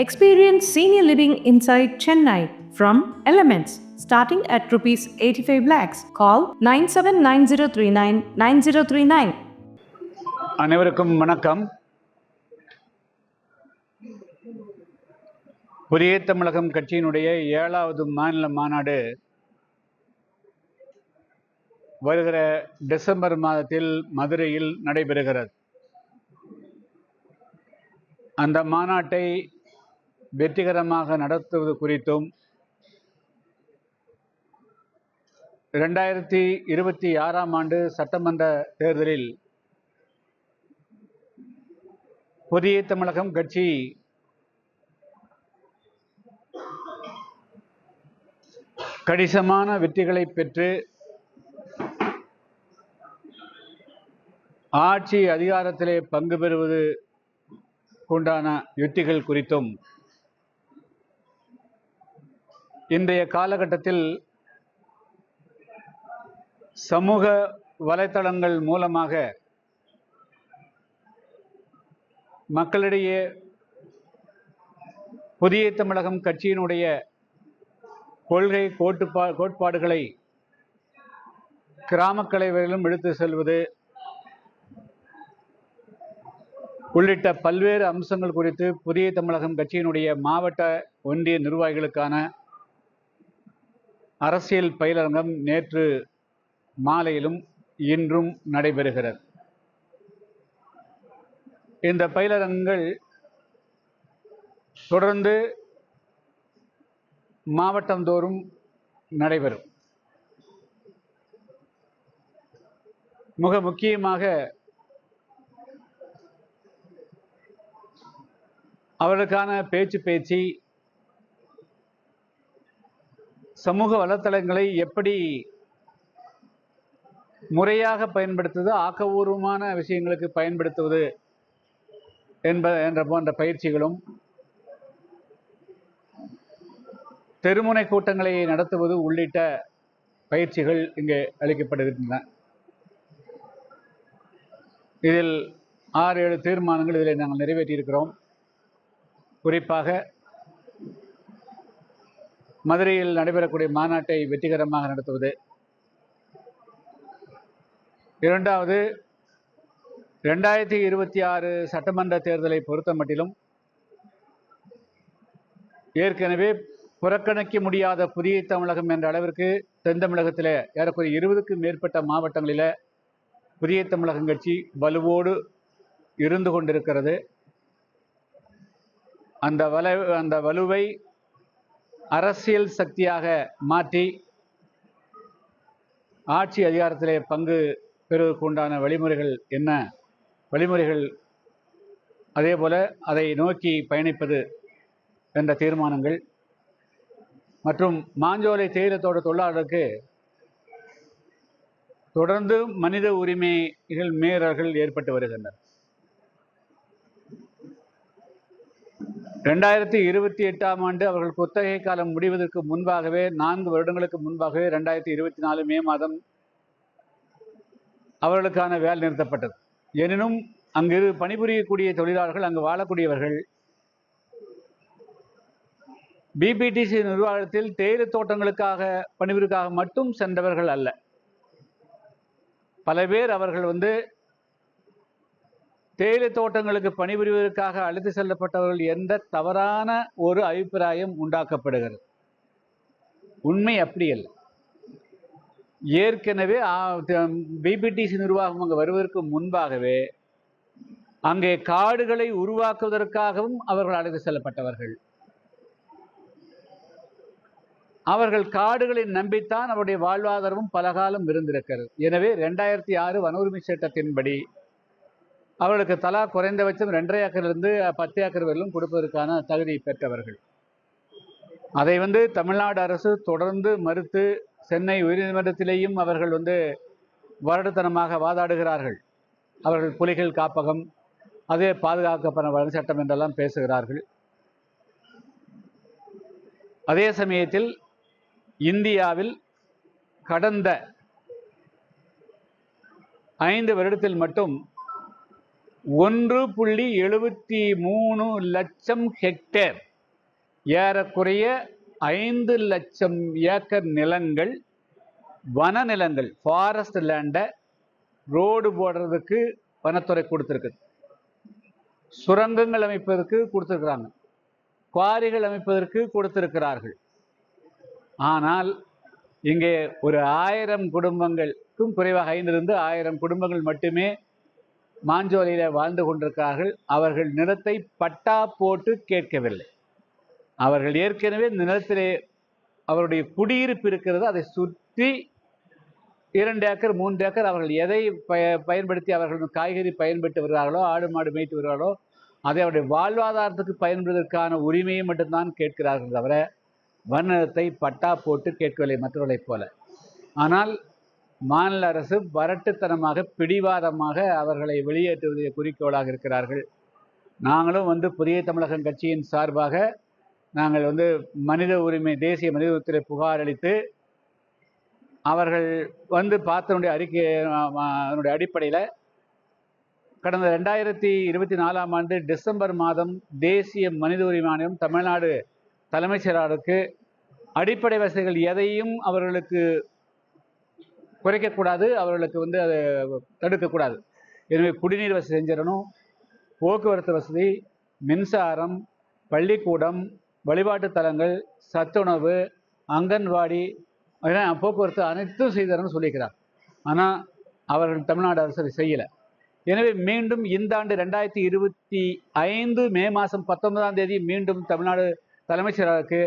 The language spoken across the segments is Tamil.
Experience senior living inside Chennai from Elements starting at rupees 85 lakhs. Call 9790399039. அனைவருக்கும் வணக்கம். புதிய தமிழகம் கட்சியினுடைய 7வது மாநில மாநாடு வருகிற டிசம்பர் மாதத்தில் மதுரையில் நடைபெறுகிறது. அந்த மாநாட்டை வெற்றிகரமாக நடத்துவது குறித்தும் 2026ஆம் ஆண்டு சட்டமன்ற தேர்தலில் புதிய தமிழகம் கட்சி கணிசமான வெற்றிகளை பெற்று ஆட்சி அதிகாரத்திலே பங்கு பெறுவது உண்டான யுக்திகள் குறித்தும் இன்றைய காலகட்டத்தில் சமூக வலைத்தளங்கள் மூலமாக மக்களிடையே புதிய தமிழகம் கட்சியினுடைய கொள்கை கோட்பாடுகளை கிராமக்கலை வரையிலும் எடுத்து செல்வது உள்ளிட்ட பல்வேறு அம்சங்கள் குறித்து புதிய தமிழகம் கட்சியினுடைய மாவட்ட ஒன்றிய நிர்வாகிகளுக்கான அரசியல் பயிலரங்கம் நேற்று மாலையிலும் இன்றும் நடைபெறுகிறது. இந்த பயிலரங்கங்கள் தொடர்ந்து மாவட்டந்தோறும் நடைபெறும். மிக முக்கியமாக அவர்களுக்கான பேச்சு சமூக வலைத்தளங்களை எப்படி முறையாக பயன்படுத்துவது, ஆக்கபூர்வமான விஷயங்களுக்கு பயன்படுத்துவது என்ற போன்ற பயிற்சிகளும், தெருமுனை கூட்டங்களை நடத்துவது உள்ளிட்ட பயிற்சிகள் இங்கே அளிக்கப்படுகின்றன. இதில் 6-7 தீர்மானங்கள் இதில் நாங்கள் நிறைவேற்றியிருக்கிறோம். குறிப்பாக மதுரையில் நடைபெறக்கூடிய மாநாட்டை வெற்றிகரமாக நடத்துவது. இரண்டாவது, 2026 சட்டமன்ற தேர்தலை பொறுத்த மட்டிலும் ஏற்கனவே புறக்கணிக்க முடியாத புதிய தமிழகம் என்ற அளவிற்கு தென் தமிழகத்தில் ஏறக்குறைய 20க்கும் மேற்பட்ட மாவட்டங்களில் புதிய தமிழகம் கட்சி வலுவோடு இருந்து கொண்டிருக்கிறது. அந்த வலுவை அரசியல் சக்தியாக மாற்றி ஆட்சி அதிகாரத்திலே பங்கு பெறுவதற்கு உண்டான வழிமுறைகள் அதே போல அதை நோக்கி பயணிப்பது என்ற தீர்மானங்கள் மற்றும் மாஞ்சோலை தேயிலத்தோட்ட தொழிலாளர்களுக்கு தொடர்ந்து மனித உரிமைகள் மீறல்கள் ஏற்பட்டு வருகின்றன. 2028ஆம் ஆண்டு அவர்கள் குத்தகை காலம் முடிவதற்கு முன்பாகவே 4 வருடங்களுக்கு முன்பாகவே 2024 மே மாதம் அவர்களுக்கான வேலை நிறுத்தப்பட்டது. எனினும் அங்கு பணிபுரியக்கூடிய தொழிலாளர்கள், அங்கு வாழக்கூடியவர்கள் பிபிடிசி நிர்வாகத்தில் தேயிலை தோட்டங்களுக்காக பணிபுரிக்காக மட்டும் சென்றவர்கள் அல்ல. பல பேர் அவர்கள் தேயிலை தோட்டங்களுக்கு பணிபுரிவதற்காக அழைத்து செல்லப்பட்டவர்கள் என்ற தவறான ஒரு அபிப்பிராயம் உண்டாக்கப்படுகிறது. உண்மை அப்படி அல்ல. ஏற்கனவே பிபிடிசி நிர்வாகம் அங்கு வருவதற்கு முன்பாகவே அங்கே காடுகளை உருவாக்குவதற்காகவும் அவர்கள் அழைத்து செல்லப்பட்டவர்கள். அவர்கள் காடுகளை நம்பித்தான் அவருடைய வாழ்வாதாரமும் பலகாலம் இருந்திருக்கிறது. எனவே 2006 வன உரிமை சட்டத்தின்படி அவர்களுக்கு தலா குறைந்தபட்சம் 2.5 ஏக்கரிலிருந்து 10 ஏக்கர் வரையிலும் கொடுப்பதற்கான தகுதி பெற்றவர்கள். அதை தமிழ்நாடு அரசு தொடர்ந்து மறுத்து சென்னை உயர்நீதிமன்றத்திலேயும் அவர்கள் வருடத்தனமாக வாதாடுகிறார்கள். அவர்கள் புலிகள் காப்பகம், அதே பாதுகாக்கப்பட வன சட்டம் என்றெல்லாம் பேசுகிறார்கள். அதே சமயத்தில் இந்தியாவில் கடந்த 5 வருடத்தில் மட்டும் 1.73 லட்சம் ஹெக்டேர், ஏறக்குறைய 5 லட்சம் ஏக்கர் நிலங்கள், வன நிலங்கள், ஃபாரஸ்ட் லேண்டை ரோடு போடுறதுக்கு வனத்துறை கொடுத்துருக்கு, சுரங்கங்கள் அமைப்பதற்கு கொடுத்துருக்குறாங்க, குவாரிகள் அமைப்பதற்கு கொடுத்திருக்கிறார்கள். ஆனால் இங்கே ஒரு 1000 குடும்பங்களுக்கும் குறைவாக 5,000 குடும்பங்கள் மட்டுமே மாஞ்சோலையில் வாழ்ந்து கொண்டிருக்கிறார்கள். அவர்கள் நிலத்தை பட்டா போட்டு கேட்கவில்லை. அவர்கள் ஏற்கனவே நிலத்திலே அவருடைய குடியிருப்பு இருக்கிறது, அதை சுற்றி 2 ஏக்கர் 3 ஏக்கர் அவர்கள் எதை பயன்படுத்தி அவர்கள் காய்கறி பயன்படுத்தி வருகிறார்களோ, ஆடு மாடு மேய்த்து வருகிறார்களோ, அதை அவருடைய வாழ்வாதாரத்துக்கு பயன்படுவதற்கான உரிமையை மட்டும்தான் கேட்கிறார்கள் தவிர வனத்தை பட்டா போட்டு கேட்கவில்லை மற்றவர்களைப் போல. ஆனால் மாநில அரசு வரட்டுத்தனமாக பிடிவாதமாக அவர்களை வெளியேற்றுவதை குறிக்கோளாக இருக்கிறார்கள். நாங்களும் புதிய தமிழகம் கட்சியின் சார்பாக நாங்கள் மனித உரிமை தேசிய மனித உரிமை புகார் அளித்து அவர்கள் பார்த்தனுடைய அறிக்கை அதனுடைய அடிப்படையில் கடந்த 2024ஆம் ஆண்டு டிசம்பர் மாதம் தேசிய மனித உரிமை ஆணையம் தமிழ்நாடு தலைமைச் செயலாளருக்கு அடிப்படை வசதிகள் எதையும் அவர்களுக்கு குறைக்கக்கூடாது, அவர்களுக்கு அதை தடுக்கக்கூடாது. எனவே குடிநீர் வசதி செஞ்சிடணும், போக்குவரத்து வசதி, மின்சாரம், பள்ளிக்கூடம், வழிபாட்டு தலங்கள், சத்துணவு, அங்கன்வாடி, போக்குவரத்து அனைத்தும் செய்தரன்னு சொல்லியிருக்கிறார். ஆனால் அவர்கள் தமிழ்நாடு அரசு அதை செய்யலை. எனவே மீண்டும் இந்த ஆண்டு 2025 மே மாதம் 19ஆம் தேதி மீண்டும் தமிழ்நாடு தலைமைச் செயலாளருக்கு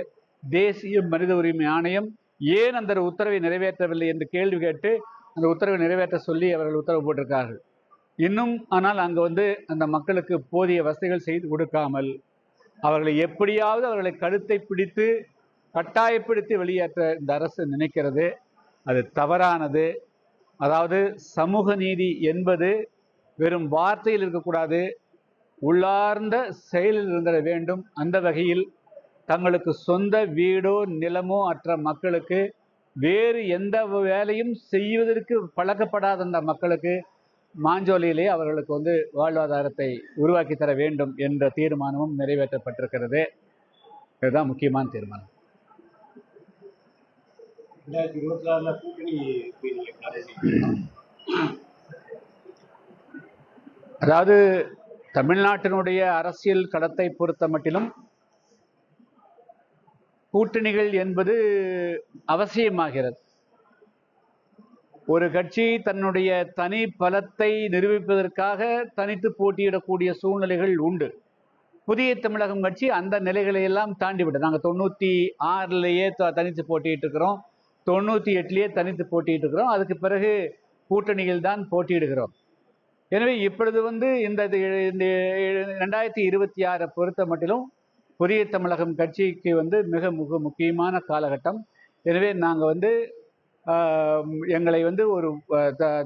தேசிய மனித உரிமை ஆணையம் ஏன் அந்த உத்தரவை நிறைவேற்றவில்லை என்று கேள்வி கேட்டு அந்த உத்தரவை நிறைவேற்ற சொல்லி அவர்கள் உத்தரவு போட்டிருக்கார்கள். இன்னும் ஆனால் அங்கே அந்த மக்களுக்கு போதிய வசதிகள் செய்து கொடுக்காமல் அவர்களை எப்படியாவது அவர்களை கழுத்தை பிடித்து கட்டாயப்படுத்தி வெளியேற்ற இந்த அரசு நினைக்கிறது. அது தவறானது. அதாவது சமூக நீதி என்பது வெறும் வார்த்தையில் இருக்கக்கூடாது, உள்ளார்ந்த செயலில் இருந்திட வேண்டும். அந்த வகையில் தங்களுக்கு சொந்த வீடோ நிலமோ அற்ற மக்களுக்கு வேறு எந்த வேலையும் செய்வதற்கு பழக்கப்படாத அந்த மக்களுக்கு மாஞ்சோலையிலே அவர்களுக்கு வாழ்வாதாரத்தை உருவாக்கி தர வேண்டும் என்ற தீர்மானமும் நிறைவேற்றப்பட்டிருக்கிறது. இதுதான் முக்கியமான தீர்மானம். 2024 அதாவது தமிழ்நாட்டினுடைய அரசியல் களத்தை பொறுத்த மட்டிலும் கூட்டணிகள் என்பது அவசியமாகிறது. ஒரு கட்சி தன்னுடைய தனி பலத்தை நிரூபிப்பதற்காக தனித்து போட்டியிடக்கூடிய சூழ்நிலைகள் உண்டு. புதிய தமிழகம் கட்சி அந்த நிலைகளை எல்லாம் தாண்டிவிட்டது. நாங்கள் 96லேயே தனித்து போட்டியிட்டு இருக்கிறோம், 98லேயே தனித்து போட்டியிட்டு இருக்கிறோம். அதுக்கு பிறகு கூட்டணிகள் தான் போட்டியிடுகிறோம். எனவே இப்பொழுது இந்த 2026 பொறுத்த மட்டிலும் புதிய தமிழகம் கட்சிக்கு மிக முக்கியமான காலகட்டம். எனவே நாங்கள் எங்களை ஒரு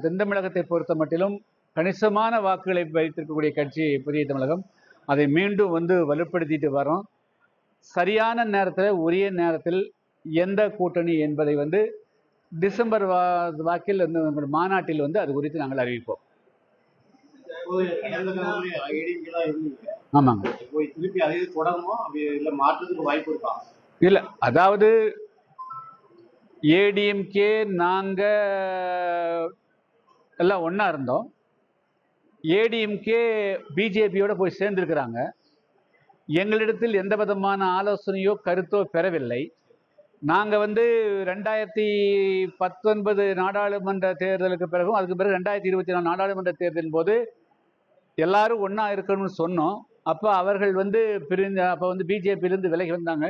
தென் தமிழகத்தை பொறுத்த மட்டிலும் கணிசமான வாக்குகளை வைத்திருக்கக்கூடிய கட்சி புதிய தமிழகம். அதை மீண்டும் வலுப்படுத்திட்டு வரோம். சரியான நேரத்தில் உரிய நேரத்தில் எந்த கூட்டணி என்பதை டிசம்பர் வாக்கில் மாநாட்டில் அது குறித்து நாங்கள் அறிவிப்போம். ஆமாங்க. இல்லை, அதாவது ஏடிஎம்கே நாங்கள் எல்லாம் ஒன்றா இருந்தோம். ஏடிஎம்கே பிஜேபியோட போய் சேர்ந்திருக்கிறாங்க. எங்களிடத்தில் எந்த விதமான ஆலோசனையோ கருத்தோ பெறவில்லை. நாங்கள் 2019 நாடாளுமன்ற தேர்தலுக்கு பிறகும் அதுக்கு பிறகு 2024 நாடாளுமன்ற தேர்தலின் போது எல்லாரும் ஒன்றா இருக்கணும்னு சொன்னோம். அப்போ அவர்கள் பிரிஞ்ச அப்போ பிஜேபியிலேருந்து விலகி வந்தாங்க.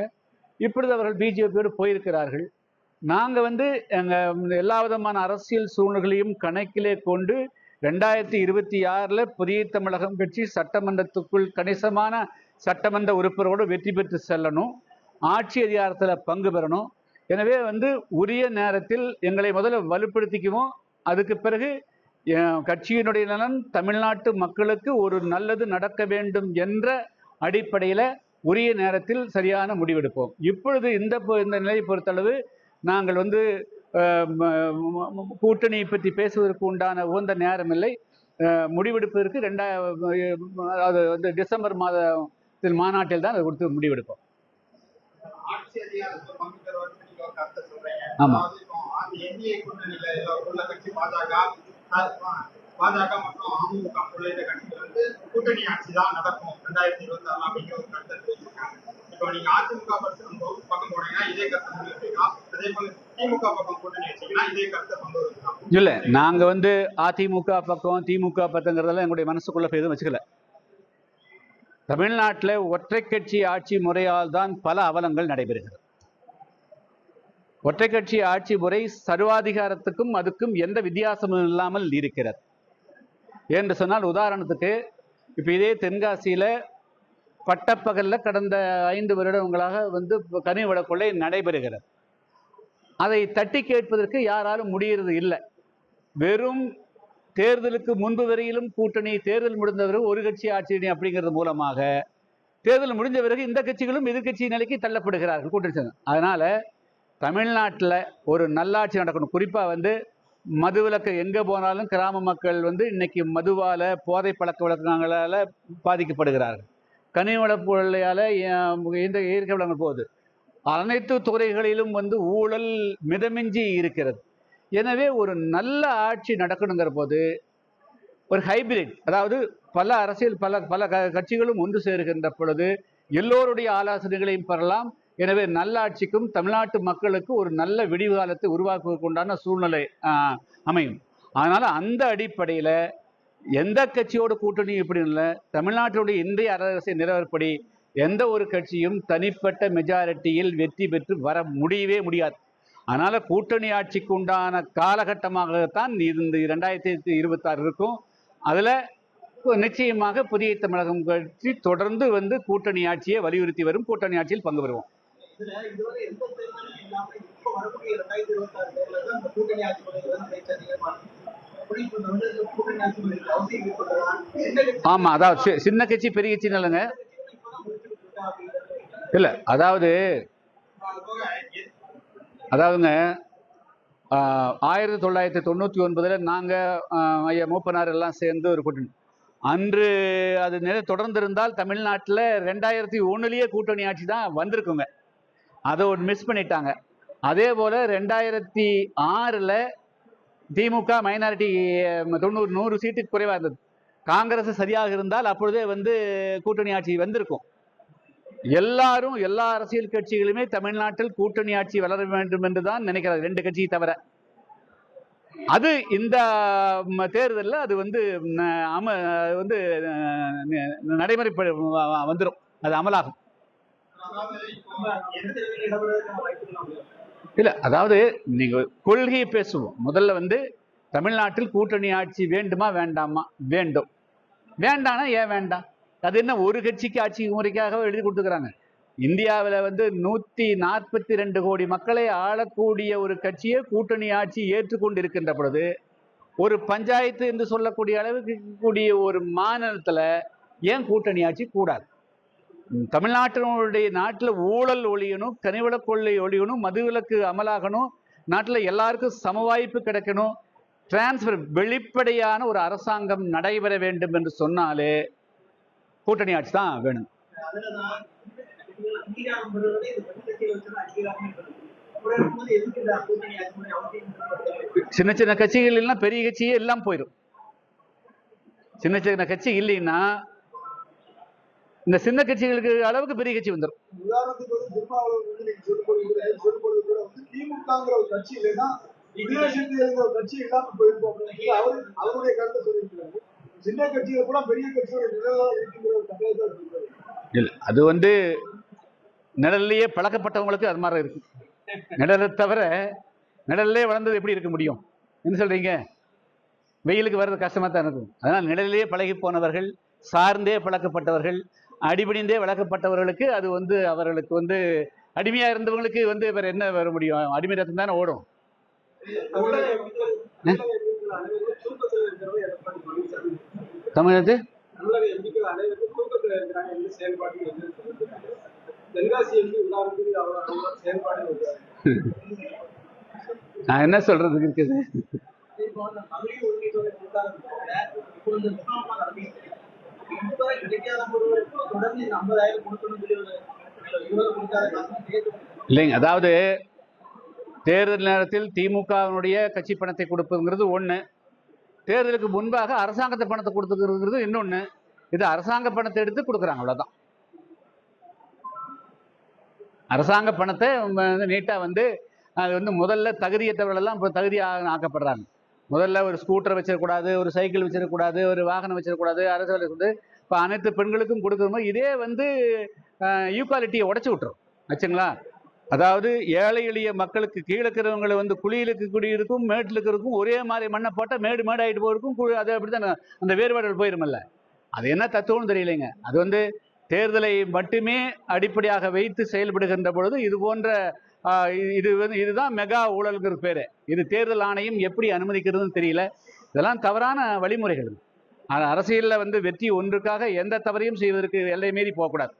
இப்பொழுது அவர்கள் பிஜேபியோடு போயிருக்கிறார்கள். நாங்கள் எங்கள் எல்லா விதமான அரசியல் சூழ்நிலைகளையும் கணக்கிலே கொண்டு 2026 புதிய தமிழகம் கட்சி சட்டமன்றத்துக்குள் கணிசமான சட்டமன்ற உறுப்பினரோடு வெற்றி பெற்று செல்லணும், ஆட்சி அதிகாரத்தில் பங்கு பெறணும். எனவே உரிய நேரத்தில் எங்களை முதல்ல வலுப்படுத்திக்குவோம். அதுக்கு பிறகு கட்சியினுடைய நலன் தமிழ்நாட்டு மக்களுக்கு ஒரு நல்லது நடக்க வேண்டும் என்ற அடிப்படையில் உரிய நேரத்தில் சரியான முடிவெடுப்போம். இப்பொழுது இந்த நிலையை பொறுத்தளவு நாங்கள் கூட்டணியை பற்றி பேசுவதற்கு உண்டான உகந்த நேரம் இல்லை. முடிவெடுப்பதற்கு அது வந்து டிசம்பர் மாதத்தில் மாநாட்டில் தான் அதை கொடுத்து முடிவெடுப்போம். ஆமா, பாஜக மற்றும் அமமுக உள்ளிட்ட கட்சிகள் வந்து கூட்டணி ஆட்சி தான் நடக்கும் 2026 அப்படிங்கிற ஒரு கருத்தை தெரிவிச்சிருக்காங்க. இப்போ நீங்க அதிமுக பக்கம் போனீங்கன்னா இதே கருத்தை முன்வைப்பீங்களா? அதே போல திமுக பக்கம் கூட்டணி வச்சீங்கன்னா இதே கருத்தை கொண்டு வருவீங்களா? இல்ல, நாங்க வந்து அதிமுக பக்கம் திமுக பக்கங்கிறதெல்லாம் எங்களுடைய மனசுக்குள்ள எதுவும் வச்சுக்கல. தமிழ்நாட்டில் ஒற்றை கட்சி ஆட்சி முறையால் தான் பல அவலங்கள் நடைபெறுகிறது. ஒற்றை கட்சி ஆட்சி முறை சர்வாதிகாரத்துக்கும் அதுக்கும் எந்த வித்தியாசமும் இல்லாமல் இருக்கிறது என்று சொன்னால், உதாரணத்துக்கு இப்போ இதே தென்காசியில் பட்டப்பகலில் கடந்த 5 வருடங்களாக வந்து கனிவள கொள்ளை நடைபெறுகிறது. அதை தட்டி கேட்பதற்கு யாராலும் முடிகிறது இல்லை. வெறும் தேர்தலுக்கு முன்பு வரையிலும் கூட்டணி, தேர்தல் முடிந்த பிறகு ஒரு கட்சி ஆட்சி அப்படிங்கிறது மூலமாக தேர்தல் முடிஞ்ச பிறகு இந்த கட்சிகளும் எதிர்கட்சி நிலைக்கு தள்ளப்படுகிறார்கள் கூட்டணி. அதனால தமிழ்நாட்டில் ஒரு நல்லாட்சி நடக்கணும். குறிப்பாக வந்து மதுவிலக்கு எங்கே போனாலும் கிராம மக்கள் வந்து இன்னைக்கு மதுவால், போதை பழக்க வழக்கங்களால் பாதிக்கப்படுகிறார்கள். கனிவள கொள்ளையால் இந்த இயற்கை வளங்கள் போகுது. அனைத்து துறைகளிலும் வந்து ஊழல் மிதமிஞ்சி இருக்கிறது. எனவே ஒரு நல்ல ஆட்சி நடக்கணுங்கிற போது ஒரு ஹைபிரிட், அதாவது பல அரசியல் பல கட்சிகளும் ஒன்று சேருகின்ற பொழுது எல்லோருடைய ஆலோசனைகளையும் பெறலாம். எனவே நல்லாட்சிக்கும் தமிழ்நாட்டு மக்களுக்கு ஒரு நல்ல விடிவு காலத்தை உருவாக்குவதற்கு உண்டான சூழ்நிலை அமையும். அதனால் அந்த அடிப்படையில் எந்த கட்சியோட கூட்டணி இப்படின்னு இல்லை, தமிழ்நாட்டினுடைய இன்றைய அரசியல் நிலவரப்படி எந்த ஒரு கட்சியும் தனிப்பட்ட மெஜாரிட்டியில் வெற்றி பெற்று வர முடியவே முடியாது. அதனால் கூட்டணி ஆட்சிக்கு உண்டான காலகட்டமாகத்தான் இந்த 2026 இருக்கும். அதில் நிச்சயமாக புதிய தமிழகம் கட்சி தொடர்ந்து வந்து கூட்டணி ஆட்சியை வலியுறுத்தி வரும். கூட்டணி ஆட்சியில் பங்கு பெறுவோம். ஆமா, அதாவது சின்ன கட்சி பெரிய கட்சி இல்லைங்க. இல்ல, அதாவதுங்க 1999 நாங்கள் ஐயா மூப்பனார் எல்லாம் சேர்ந்து ஒரு கூட்டணி, அன்று அது தொடர்ந்து இருந்தால் தமிழ்நாட்டில் 2001 கூட்டணி ஆட்சி தான் வந்திருக்குங்க. அதை ஒரு மிஸ் பண்ணிட்டாங்க. அதே போல் 2006 திமுக மைனாரிட்டி 100 சீட்டுக்கு குறைவாக இருந்தது. காங்கிரஸ் சரியாக இருந்தால் அப்பொழுதே வந்து கூட்டணி ஆட்சி வந்திருக்கும். எல்லா அரசியல் கட்சிகளுமே தமிழ்நாட்டில் கூட்டணி ஆட்சி வளர வேண்டும் என்று தான் நினைக்கிறார், 2 கட்சியை தவிர. அது இந்த தேர்தலில் அது வந்து நடைமுறை வந்துடும், அது அமலாகும். இல்ல, அதாவது நீங்க கொள்கையை பேசுவோம். முதல்ல வந்து தமிழ்நாட்டில் கூட்டணி ஆட்சி வேண்டுமா வேண்டாமா? வேண்டும். வேண்டானா ஏன் வேண்டாம்? அது என்ன ஒரு கட்சிக்கு ஆட்சி முறைக்காக எழுதி கொடுத்துக்கிறாங்க? இந்தியாவில் வந்து 142 கோடி மக்களை ஆளக்கூடிய ஒரு கட்சியை கூட்டணி ஆட்சி ஏற்றுக்கொண்டு இருக்கின்ற பொழுது, ஒரு பஞ்சாயத்து என்று சொல்லக்கூடிய அளவுக்கு இருக்கக்கூடிய ஒரு மாநிலத்தில் ஏன் கூட்டணி ஆட்சி கூடாது? நாட்டில் ஊழல் ஒழியணும், கனிவள கொள்ளை ஒழியணும், மதுவிலக்கு அமலாகணும், நாட்டில் எல்லாருக்கும் சம வாய்ப்பு கிடைக்கணும், டிரான்ஸ்பர் வெளிப்படையான ஒரு அரசாங்கம் நடைபெற வேண்டும் என்று சொன்னாலே கூட்டணி ஆட்சி தான் வேணும். சின்ன சின்ன கட்சிகள் எல்லாம் பெரிய கட்சியே எல்லாம் போயிடும். சின்ன சின்ன கட்சி இல்லைன்னா இந்த சின்ன கட்சிகளுக்கு அளவுக்கு பெரிய கட்சி வந்துடும். அது வந்து நிழல்லையே பழக்கப்பட்டவங்களுக்கு அது மாதிரி இருக்கு. நிழலை தவிர நிழல்லே வளர்ந்தது எப்படி இருக்க முடியும்? என்ன சொல்றீங்க? வெயிலுக்கு வர்றது கஷ்டமா தான் இருக்கும். அதனால் நிழலிலேயே பழகி போனவர்கள், சார்ந்தே பழக்கப்பட்டவர்கள், அடிபணிந்தே வளர்க்கப்பட்டவர்களுக்கு அது வந்து அவர்களுக்கு வந்து அடிமையா இருந்தவங்களுக்கு வந்து வேற என்ன வர முடியும்? அடிமை ரத்தம் தானே ஓடும். தமிழகத்து நான் என்ன சொல்றதுக்கு இருக்குது? இப்பொழுது முகாம்லாம் நடத்திட்டு இதுவரை கிடைக்காத பொருளுக்கும் தொடர்ந்து இந்த 50,000 கொடுக்கணும்னு சொல்லி ஒரு இவங்க கொடுக்காத காசு இல்லைங்க. அதாவது தேர்தல் நேரத்தில் திமுகவினுடைய கட்சி பணத்தை கொடுப்பதுங்கிறது ஒன்று, தேர்தலுக்கு முன்பாக அரசாங்கத்தை பணத்தை கொடுத்துக்கிறது இன்னொன்று. இது அரசாங்க பணத்தை எடுத்து கொடுக்குறாங்க, அவ்வளோதான். அரசாங்க பணத்தை நீட்டாக வந்து அது வந்து முதல்ல தகுதியற்றவர்களெல்லாம் இப்போ தகுதி ஆக்கப்படுறாங்க. முதல்ல ஒரு ஸ்கூட்டர் வச்சிடக்கூடாது, ஒரு சைக்கிள் வச்சிடக்கூடாது, ஒரு வாகனம் வச்சிடக்கூடாது, அரசு வந்து இப்போ அனைத்து பெண்களுக்கும் கொடுக்குறோம். இதே வந்து ஈக்குவாலிட்டியை உடச்சி விட்டுரும் ஆச்சுங்களா. அதாவது ஏழை எளிய மக்களுக்கு கீழே இருக்கிறவங்களை வந்து குழியிலுக்கு குடியிருக்கும் மேட்டில் இருக்கிறதுக்கும் ஒரே மாதிரி மண்ணை போட்டால் மேடு ஆகிட்டு போயிருக்கும். அது அப்படி தான் அந்த வேறுபாடுகள் போயிருமில்ல. அது என்ன தத்துவம்னு தெரியலைங்க. அது வந்து தேர்தலை மட்டுமே அடிப்படையாக வைத்து செயல்படுகின்ற பொழுது இது போன்ற இதுதான் மெகா ஊழல்ங்கிற பேரு. இது தேர்தல் ஆணையம் எப்படி அனுமதிக்கிறதுன்னு தெரியல. இதெல்லாம் தவறான வழிமுறைகள். அரசியலில் வந்து வெற்றி ஒன்றுக்காக எந்த தவறையும் செய்வதற்கு எல்லை மீறி போகக்கூடாது.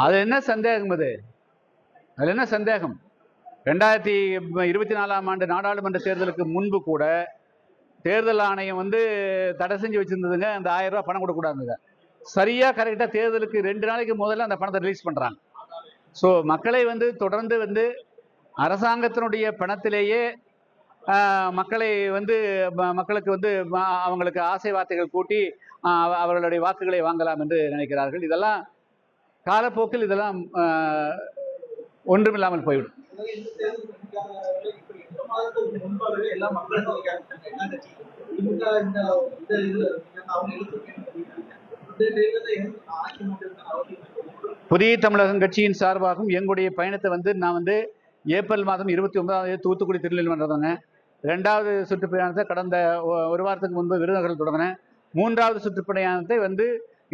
அது என்ன சந்தேகம்? அதுல என்ன சந்தேகம்? 2024 நாடாளுமன்ற தேர்தலுக்கு முன்பு கூட தேர்தல் ஆணையம் வந்து தடை செஞ்சு வச்சிருந்ததுங்க. அந்த 1000 ரூபாய் பணம் கொடுக்கக்கூடாதுங்க. சரியா கரெக்டா தேர்தலுக்கு 2 நாளைக்கு முதல்ல அந்த பணத்தை ரிலீஸ் பண்றாங்க. ஸோ மக்களை வந்து தொடர்ந்து வந்து அரசாங்கத்தினுடைய பணத்திலேயே மக்களை வந்து மக்களுக்கு வந்து அவங்களுக்கு ஆசை வார்த்தைகள் கூட்டி அவர்களுடைய வாக்குகளை வாங்கலாம் என்று நினைக்கிறார்கள். இதெல்லாம் காலப்போக்கில் இதெல்லாம் ஒன்றுமில்லாமல் போய்விடும். புதிய தமிழகம் கட்சியின் சார்பாகவும் எங்களுடைய பயணத்தை வந்து நான் வந்து ஏப்ரல் மாதம் 29ஆம் தேதி தூத்துக்குடி திருநெல்வேலி வந்தவங்க. 2வது சுற்றுப்பயணத்தை கடந்த ஒரு வாரத்துக்கு முன்பு விருதுநகரில் தொடங்கினேன். 3வது சுற்றுப்பயணத்தை வந்து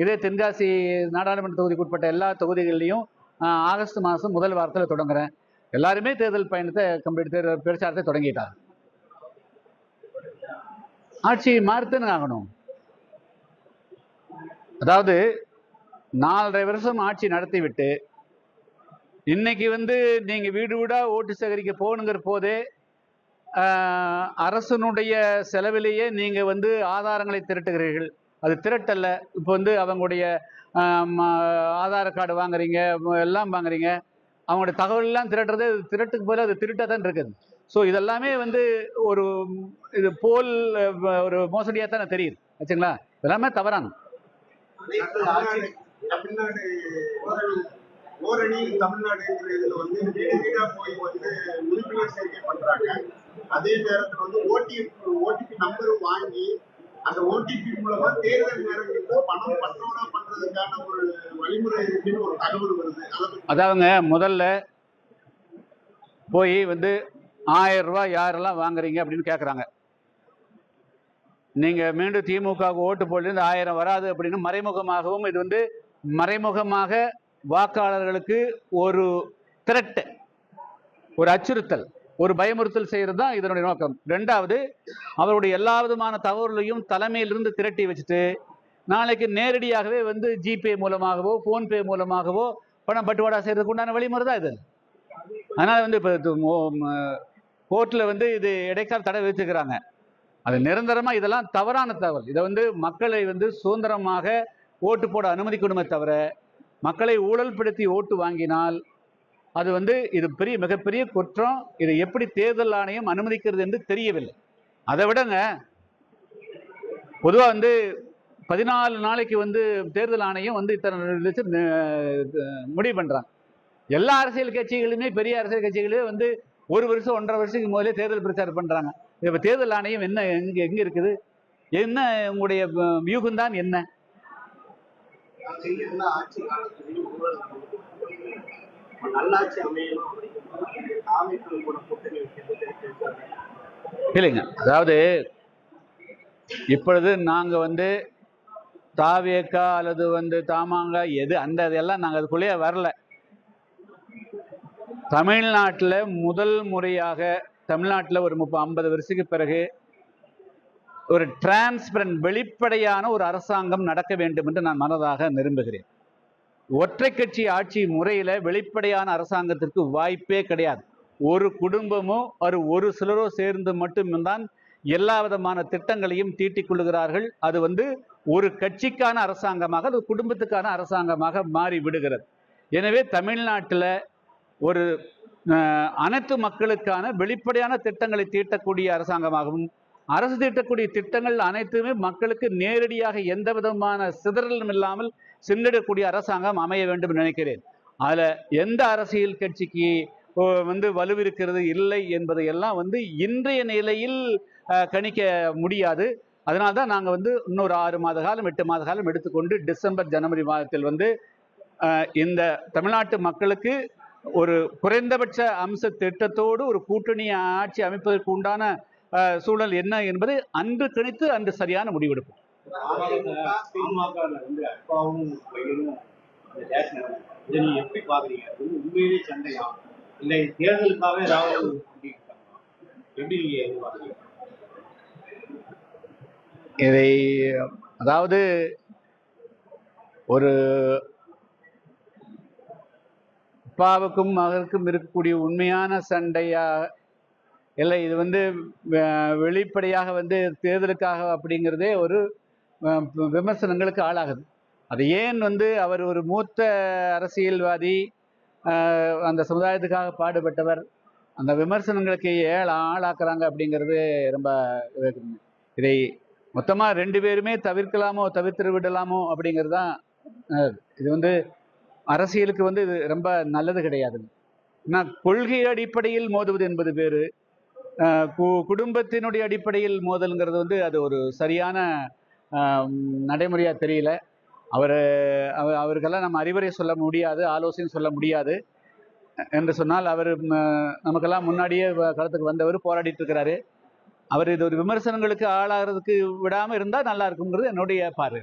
இதே தென்காசி நாடாளுமன்ற தொகுதிக்கு உட்பட்ட எல்லா தொகுதிகளிலையும் ஆகஸ்ட் மாதம் முதல் வாரத்தில் தொடங்குறேன். எல்லாருமே தேர்தல் பயணத்தை பிரச்சாரத்தை தொடங்கிட்டாங்க. ஆட்சி மாறுத்துன்னு ஆகணும். அதாவது 4.5 வருஷம் ஆட்சி நடத்திவிட்டு இன்னைக்கு வந்து நீங்க வீடு வீடா ஓட்டு சேகரிக்க போகணுங்கிற போதே அரசனுடைய செலவிலேயே நீங்க வந்து ஆதாரங்களை திரட்டுகிறீர்கள். அது திரட்டல்ல. இப்போ வந்து அவங்களுடைய ஆதார கார்டு வாங்குறீங்க, எல்லாம் வாங்குறீங்க. அவங்களுடைய தகவல் எல்லாம் திரட்டுறது திரட்டுக்கு போல அது திருட்டாக தான் இருக்குது. ஸோ இதெல்லாமே வந்து இது போல் ஒரு மோசடியாக தான் தெரியுது ஆச்சுங்களா. இதெல்லாமே தவறான தமிழ்நாடு ஓரணி தமிழ்நாடுங்கிற இதுல வந்து வீடு வீடா போய் வந்து உறுப்பினர் சேர்க்கை பண்றாங்க. அதே நேரத்துல வந்து ஓடிபி நம்பர் வாங்கி அந்த ஓடிபி மூலமா தேர்தல் நேரங்களில் பணம் பற்றோட பண்றதுக்கான ஒரு வழிமுறை இருக்குன்னு ஒரு தகவல் வருது. அதாவதுங்க முதல்ல போய் வந்து 1000 ரூபாய் யாரெல்லாம் வாங்குறீங்க அப்படின்னு கேட்குறாங்க. நீங்க மீண்டும் திமுகவுக்கு ஓட்டு போட்டு 1000 வராது அப்படின்னு மறைமுகமாகவும் இது வந்து மறைமுகமாக வாக்காளர்களுக்கு ஒரு திரட்டு, ஒரு அச்சுறுத்தல், ஒரு பயமுறுத்தல் செய்கிறது தான் இதனுடைய நோக்கம். 2வது அவருடைய எல்லா விதமான தகவல்களையும் தலைமையிலிருந்து திரட்டி வச்சுட்டு நாளைக்கு நேரடியாகவே வந்து ஜிபே மூலமாகவோ ஃபோன்பே மூலமாகவோ பணம் பட்டுவாடா செய்யறதுக்கு உண்டான வழிமுறை தான் இது. அதனால வந்து இப்போ கோர்ட்டில் வந்து இது இடைக்கால தடை வச்சுக்கிறாங்க. அது நிரந்தரமாக இதெல்லாம் தவறான தகவல். இதை வந்து மக்களை வந்து சுதந்திரமாக ஓட்டு போட அனுமதிக்கணுமே தவிர மக்களை ஊழல்படுத்தி ஓட்டு வாங்கினால் அது வந்து இது மிகப்பெரிய குற்றம். இதை எப்படி தேர்தல் ஆணையம் அனுமதிக்கிறது என்று தெரியவில்லை. அதை விடங்க பொதுவாக வந்து 14 நாளைக்கு வந்து தேர்தல் ஆணையம் வந்து இத்தனை முடிவு பண்ணுறாங்க. எல்லா அரசியல் கட்சிகளுமே பெரிய அரசியல் கட்சிகளே வந்து 1 வருஷம் 1.5 வருஷத்துக்கு முதலே தேர்தல் பிரச்சாரம் பண்ணுறாங்க. இப்போ தேர்தல் ஆணையம் என்ன எங்கே இருக்குது? என்ன உங்களுடைய வியூகம்தான் என்ன? இல்லைங்க, அதாவது இப்பொழுது நாங்கள் வந்து தாவேக்கா அல்லது வந்து தாமாங்கா எது அந்த இதெல்லாம் நாங்கள் அதுக்குள்ளேயே வரல. தமிழ்நாட்டில் முதல் முறையாக தமிழ்நாட்டில் ஒரு 50 வருஷத்துக்கு பிறகு ஒரு டிரான்ஸ்பரண்ட் வெளிப்படையான ஒரு அரசாங்கம் நடக்க வேண்டும் என்று நான் மனதாக விரும்புகிறேன். ஒற்றை கட்சி ஆட்சி முறையில் வெளிப்படையான அரசாங்கத்திற்கு வாய்ப்பே கிடையாது. ஒரு குடும்பமோ ஒரு சிலரோ சேர்ந்து மட்டும்தான் எல்லா விதமான திட்டங்களையும் தீட்டிக் கொள்ளுகிறார்கள். அது வந்து ஒரு கட்சிக்கான அரசாங்கமாக, அது குடும்பத்துக்கான அரசாங்கமாக மாறி விடுகிறது. எனவே தமிழ்நாட்டில் ஒரு அனைத்து மக்களுக்கான வெளிப்படையான திட்டங்களை தீட்டக்கூடிய அரசாங்கமாகவும், அரசு தீட்டக்கூடிய திட்டங்கள் அனைத்துமே மக்களுக்கு நேரடியாக எந்த விதமான சிதறலும் இல்லாமல் சென்றடக்கூடிய அரசாங்கம் அமைய வேண்டும் நினைக்கிறேன். அதில் எந்த அரசியல் கட்சிக்கு வந்து வலுவிருக்கிறது இல்லை என்பதையெல்லாம் வந்து இன்றைய நிலையில் கணிக்க முடியாது. அதனால்தான் நாங்கள் வந்து இன்னொரு 6 மாத காலம் 8 மாத காலம் எடுத்துக்கொண்டு டிசம்பர் ஜனவரி மாதத்தில் வந்து இந்த தமிழ்நாட்டு மக்களுக்கு ஒரு குறைந்தபட்ச அம்ச திட்டத்தோடு ஒரு கூட்டணி ஆட்சி அமைப்பதற்கு உண்டான சூழல் என்ன என்பதை அன்று கணித்து அன்று சரியான முடிவெடுப்போம். இதை அதாவது ஒரு அப்பாவுக்கும் மகனுக்கும் இருக்கக்கூடிய உண்மையான சண்டையா இல்லை, இது வந்து வெளிப்படையாக வந்து தேர்தலுக்காக அப்படிங்கிறதே ஒரு விமர்சனங்களுக்கு ஆளாகுது. அது ஏன் வந்து அவர் ஒரு மூத்த அரசியல்வாதி, அந்த சமுதாயத்துக்காக பாடுபட்டவர், அந்த விமர்சனங்களுக்கு ஆளாக்குறாங்க அப்படிங்கிறது ரொம்ப இதை மொத்தமாக 2 பேருமே தவிர்க்கலாமோ தவிர்த்து விடலாமோ அப்படிங்கிறது தான். இது வந்து அரசியலுக்கு வந்து இது ரொம்ப நல்லது கிடையாது. ஆனால் கொள்கை அடிப்படையில் மோதுவது என்பது வேறு, குடும்பத்தினுடைய அடிப்படையில் மோதல்ங்கிறது வந்து அது ஒரு சரியான நடைமுறையாக தெரியல. அவருக்கெல்லாம் நம்ம அறிவுரை சொல்ல முடியாது, ஆலோசனை சொல்ல முடியாது. என்று சொன்னால் அவர் நமக்கெல்லாம் முன்னாடியே களத்துக்கு வந்தவர், போராடிட்டு இருக்கிறாரு. அவர் இது ஒரு விமர்சனங்களுக்கு ஆளாகிறதுக்கு விடாமல் இருந்தால் நல்லா இருக்குங்கிறது என்னுடைய பார்வை.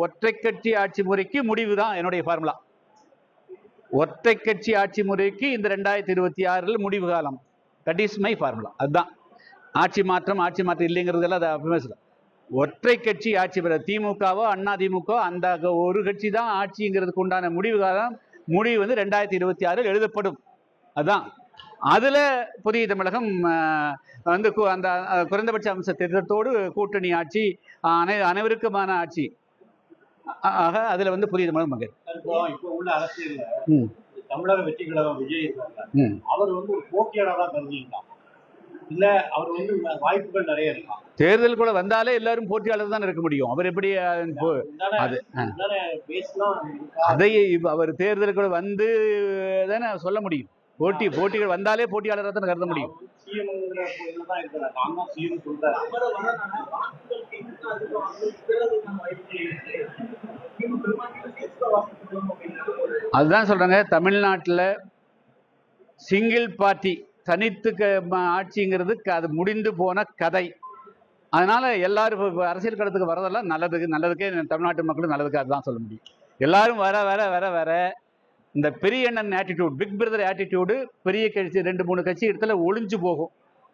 ஒற்றை கட்சி ஆட்சி முறைக்கு முடிவு தான் என்னுடைய ஃபார்முலா. ஒற்றை கட்சி ஆட்சி முறைக்கு இந்த 2026 முடிவு காலம். That is my formula. அதுதான் ஆட்சி மாற்றம் இல்லைங்கிறதுல அதை விமர்சனம். ஒற்றை கட்சி ஆட்சி பெற திமுகவோ அண்ணா திமுக அந்த ஒரு கட்சி தான் ஆட்சிங்கிறதுக்கு உண்டான முடிவு காலம். முடிவு வந்து 2026 எழுதப்படும். அதுதான். அதில் புதிய தமிழகம் வந்து அந்த குறைந்தபட்ச அம்ச திட்டத்தோடு கூட்டணி ஆட்சி, அனைவருக்குமான ஆட்சி ஆக அதில் வந்து புதிய தமிழகம் பங்கு. இப்போ உள்ள அரசியல் தமிழக வெற்றி கழகம் விஜய் அவர் வந்து ஒரு போட்டியாளராக கருதுங்களா, இல்ல அவர் வந்து வாய்ப்புகள் நிறைய இருக்கலாம்? தேர்தல் கூட வந்தாலே எல்லாரும் போட்டியாளர் தான் இருக்க முடியும். அவர் எப்படி அதை அவர் தேர்தல் கூட வந்து தானே சொல்ல முடியும். போட்டிகள் வந்தாலே போட்டியாளராக தான் கருத முடியும். அதுதான் சொல்றாங்க, தமிழ்நாட்டில் சிங்கிள் பார்ட்டி தனித்து ஆட்சிங்கிறது அது முடிந்து போன கதை. அதனால எல்லாரும் அரசியல் களத்துக்கு வரதெல்லாம் நல்லதுக்கே தமிழ்நாட்டு மக்களும் நல்லதுக்கு அதுதான் சொல்ல முடியும். எல்லாரும் வர வர வர வர இந்த பெரிய அண்ணன் ஆட்டிடியூட், பிக் பிரதர் ஆட்டிடியூடு பெரிய கட்சி 2-3 கட்சி இடத்துல ஒளிஞ்சு போகும்.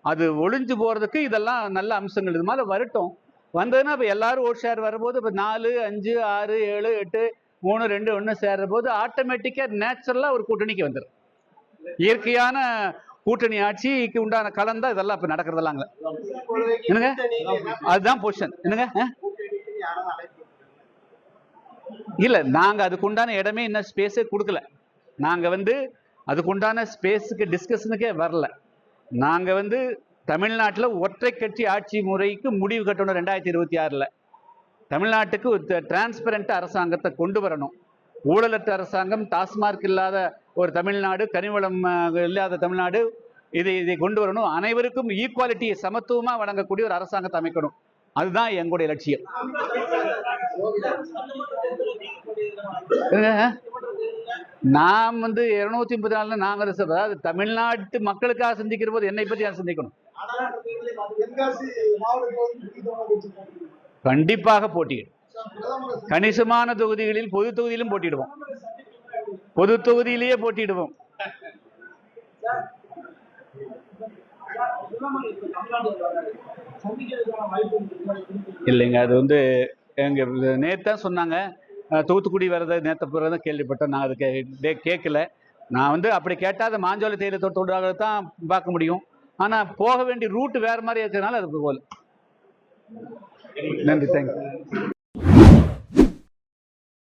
அது ஒளிஞ்சு போகிறதுக்கு இதெல்லாம் நல்ல அம்சங்கள் இது மாதிரி வரட்டும். வந்ததுன்னா இப்போ எல்லாரும் ஓட் ஷேர் வரும்போது இப்போ 4, 5, 6, 7, 8, 3, 2, 1 சேர்ற போது ஆட்டோமேட்டிக்காக நேச்சுரலாக ஒரு கூட்டணிக்கு வந்துடும். இயற்கையான கூட்டணி ஆட்சிக்கு உண்டான கலந்தா இதெல்லாம் இப்போ நடக்கிறதெல்லாங்க. என்னங்க அதுதான் பொசிஷன். என்னங்க இல்ல, நாங்க அதுக்குண்டான இடமே இன்னும் ஸ்பேஸே கொடுக்கல. நாங்க வந்து அதுக்குண்டான ஸ்பேஸுக்கு டிஸ்கஷனுக்கே வரல. நாங்க வந்து தமிழ்நாட்டில் ஒற்றை கட்சி ஆட்சி முறைக்கு முடிவு கட்டணும். 2026 தமிழ்நாட்டுக்கு ஒரு டிரான்ஸ்பரண்ட் அரசாங்கத்தை கொண்டு வரணும். ஊழலற்ற அரசாங்கம், டாஸ்மார்க் இல்லாத ஒரு தமிழ்நாடு, கனிவளம் இல்லாத தமிழ்நாடு, இதை கொண்டு வரணும். அனைவருக்கும் ஈக்குவாலிட்டியை சமத்துவமாக வழங்கக்கூடிய ஒரு அரசாங்கத்தை அமைக்கணும். அதுதான் எங்களுடைய லட்சியம். நாம் வந்து 234 நாங்கள் அதாவது தமிழ்நாட்டு மக்களுக்காக சிந்திக்கிற போது என்னை பற்றி யார் சிந்திக்கணும்? கண்டிப்பாக போட்டியிடும். கணிசமான தொகுதிகளில் பொது தொகுதியிலும் போட்டியிடுவோம். பொது தொகுதியிலேயே போட்டியிடுவோம். இல்லைங்க, அது வந்து எங்கள் நேற்று தான் சொன்னாங்க. தூத்துக்குடி வர்றதை நேற்று பிறகு தான் கேள்விப்பட்டோம். நான் அது கேட்கல. நான் வந்து அப்படி கேட்டால் அதை மாஞ்சோலை தேயிலை தோட்டத்தோட தான் பார்க்க முடியும். ஆனால் போக வேண்டிய ரூட் வேறு மாதிரி இருக்கிறதுனால அது போகல. நன்றி, தேங்க்யூ.